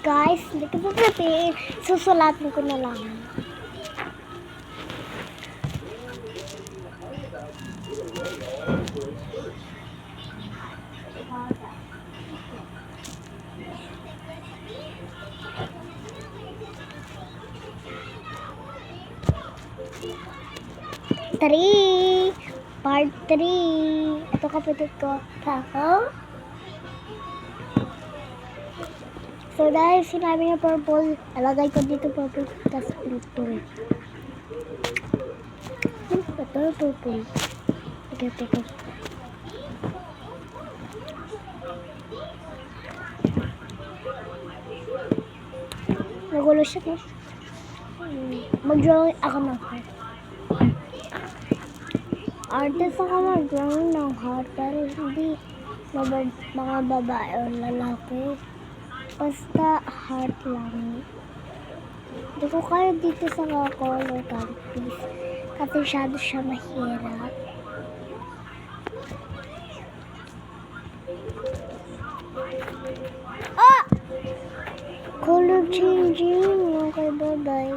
guys, hindi ko prepare. Susulatin ko na lang. Part 3. Ito kapatid ko. Ako. So, dahil sinabi niya purple, alagay ko dito purple, tas purple. Ito, purple. Okay. Nagulo siya, no? Mag-drawing ako ng heart. Artist ako mag-drawing ng heart, pero hindi mga babae o lalaki. Basta heart lang. Hindi ko kaya dito sa color countries kasi masyado siya mahirap. Color changing. Okay, bye-bye.